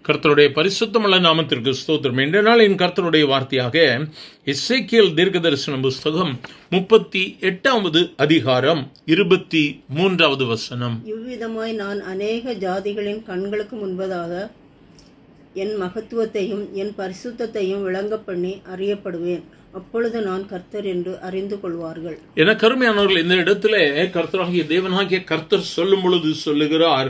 கர்த்தருடைய பரிசுத்தமுள்ள நாமத்திற்கு ஸ்தோத்திரம். இன்றைய நாளின் கர்த்தருடைய வார்த்தையாக எசேக்கியேல் தீர்க்கதரிசன புஸ்தகம் 38வது அதிகாரம் 23வது வசனம். இவ்விதமாய் நான் அநேக ஜாதிகளின் கண்களுக்கு முன்பதாக என் மகத்துவத்தையும் என் பரிசுத்தத்தையும் விளங்க பண்ணி அறியப்படுவேன். அப்பொழுது நான் கர்த்தர் என்று அறிந்து கொள்வார்கள். என கருமையானவர்கள், இந்த இடத்துல கர்த்தராகிய தேவனாகிய கர்த்தர் சொல்லும் பொழுது சொல்லுகிறார்,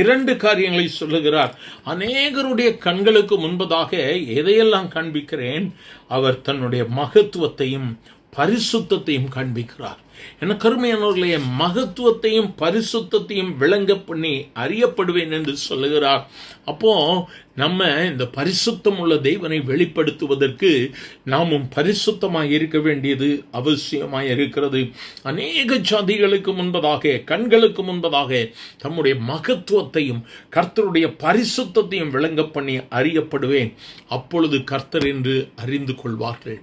இரண்டு காரியங்களை சொல்லுகிறார். அநேகருடைய கண்களுக்கு முன்பதாக எதையெல்லாம் காண்பிக்கிறேன்? அவர் தன்னுடைய மகத்துவத்தையும் பரிசுத்தத்தையும் காண்பிக்கிறார். என கருமையானவர்களே, மகத்துவத்தையும் பரிசுத்தத்தையும் விளங்க பண்ணி அறியப்படுவேன் என்று சொல்லுகிறார். அப்போ நம்ம இந்த பரிசுத்தம் உள்ள தேவனை வெளிப்படுத்துவதற்கு நாமும் பரிசுத்தமாய் இருக்க வேண்டியது அவசியமாய் இருக்கிறது. அநேக ஜாதிகளுக்கு முன்பதாக, கண்களுக்கு முன்பதாக தம்முடைய மகத்துவத்தையும் கர்த்தருடைய பரிசுத்தத்தையும் விளங்க பண்ணி அறியப்படுவேன். அப்பொழுது கர்த்தர் என்று அறிந்து கொள்வார்கள்.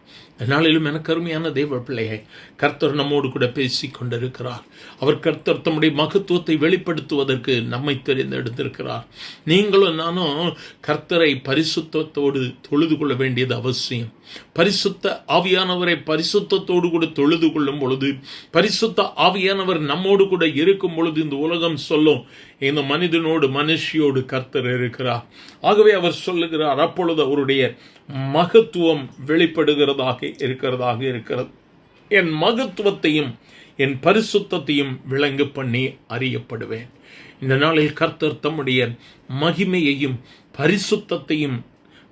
நாளிலும் எனக்கு அருமையான தேவ பிள்ளையை, கர்த்தர் நம்மோடு கூட பேசிக் கொண்டிருக்கிறார். அவர் கர்த்தர் தம்முடைய மகத்துவத்தை வெளிப்படுத்துவதற்கு நம்மை தெரிந்தெடுத்திருக்கிறார். நீங்களும் நானும் கர்த்தரை பரிசுத்தத்தோடு தொழுது கொள்ள வேண்டியது அவசியம். பரிசுத்த ஆவியானவரை பரிசுத்தத்தோடு கூட தொழுது கொள்ளும் பொழுது, பரிசுத்த ஆவியானவர் நம்மோடு கூட இருக்கும் பொழுது இந்த உலகம் சொல்லும், இந்த மனிதனோடு மனுஷியோடு கர்த்தர் இருக்கிறார். ஆகவே அவர் சொல்லுகிறார், அப்பொழுது அவருடைய மகத்துவம் வெளிப்படுகிறதாக இருக்கிறது. என் மகத்துவத்தையும் என் பரிசுத்தத்தையும் விளங்க பண்ணி அறியப்படுவேன். இந்த நாளில் கர்த்தர் தம்முடைய மகிமையையும் பரிசுத்தத்தையும்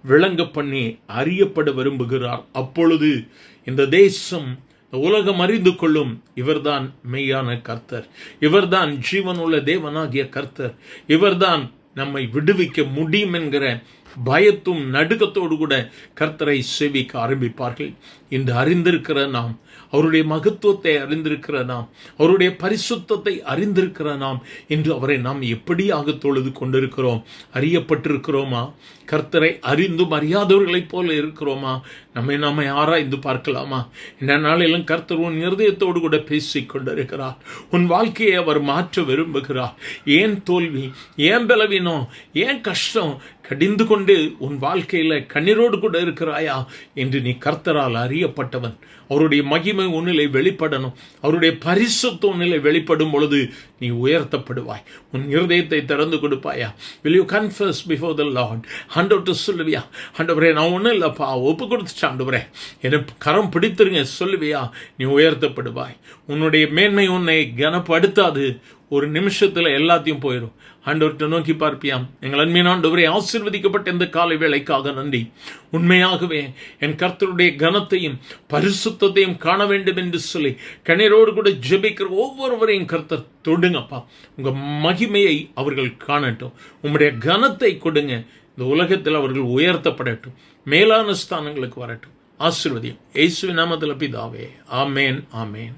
விளங்க பண்ணி அறியப்பட விரும்புகிறார். அப்பொழுது இந்த தேசம், உலகம் அறிந்து கொள்ளும், இவர்தான் மெய்யான கர்த்தர், இவர்தான் ஜீவனுள்ள தேவனாகிய கர்த்தர், இவர்தான் நம்மை விடுவிக்க முடியும் என்கிற பயத்தும் நடுக்கத்தோடு கூட கர்த்தரை சேவிக்க ஆரம்பிப்பார்கள். இன்று அறிந்திருக்கிற நாம், அவருடைய மகத்துவத்தை அறிந்திருக்கிற நாம், அவருடைய பரிசுத்தத்தை அறிந்திருக்கிற நாம், இன்று அவரை நாம் எப்படியாக தொழுது கொண்டிருக்கிறோம்? அறியப்பட்டிருக்கிறோமா? கர்த்தரை அறிந்தும் அறியாதவர்களைப் போல இருக்கிறோமா? நம்மை ஆராய்ந்து பார்க்கலாமா? இந்த நாளிலும் கர்த்தர் உன் இருதயத்தோடு கூட பேசிக் கொண்டிருக்கிறார். உன் வாழ்க்கையை அவர் மாற்ற விரும்புகிறார். ஏன் தோல்வி, ஏன் பலவீனம், ஏன் கஷ்டம் கடிந்து கொண்டு உன் வாழ்க்கையில கண்ணீரோடு கூட இருக்கிறாயா? என்று நீ கர்த்தரால் அறியப்பட்டவன். அவருடைய மகிமை உன்னிலை வெளிப்படணும். அவருடைய பரிசுத்த உன்னிலை வெளிப்படும் பொழுது நீ உயர்த்தப்படுவாய். உன் இருதயத்தை திறந்து கொடுப்பாயா? will you confess before the Lord? ஆண்டவர்கிட்ட சொல்லுவியா, ஆண்டவரே நான் ஒன்றும் இல்லப்பா, ஒப்பு கொடுத்துச்சு ஆண்டவரே, எனக்கு கரம் பிடித்திருங்க சொல்லுவியா? நீ உயர்த்தப்படுவாய். உன்னுடைய மேன்மை உன்னை கனப்படுத்தாது. ஒரு நிமிஷத்துல எல்லாத்தையும் போயிடும். ஆண்டவர்கிட்ட நோக்கி பார்ப்பியாம், எங்கள் அன்பின் ஆண்டவரே, ஆசீர்வதிக்கப்பட்ட இந்த காலை வேளைக்காக நன்றி. உண்மையாகவே என் கர்த்தருடைய கனத்தையும் பரிசுத்தத்தையும் காண வேண்டும் என்று சொல்லி கண்ணீரோடு கூட ஜெபிக்கிற ஒவ்வொருவரையும் கர்த்தர் தொடுங்கப்பா. உங்க மகிமையை அவர்கள் காணட்டும். உங்களுடைய கனத்தை கொடுங்க. இந்த உலகத்தில் அவர்கள் உயர்த்தப்படட்டும், மேலான ஸ்தானங்களுக்கு வரட்டும். ஆசீர்வதியும். இயேசுவின் நாமத்தில் பிதாவே, ஆமேன், ஆமேன்.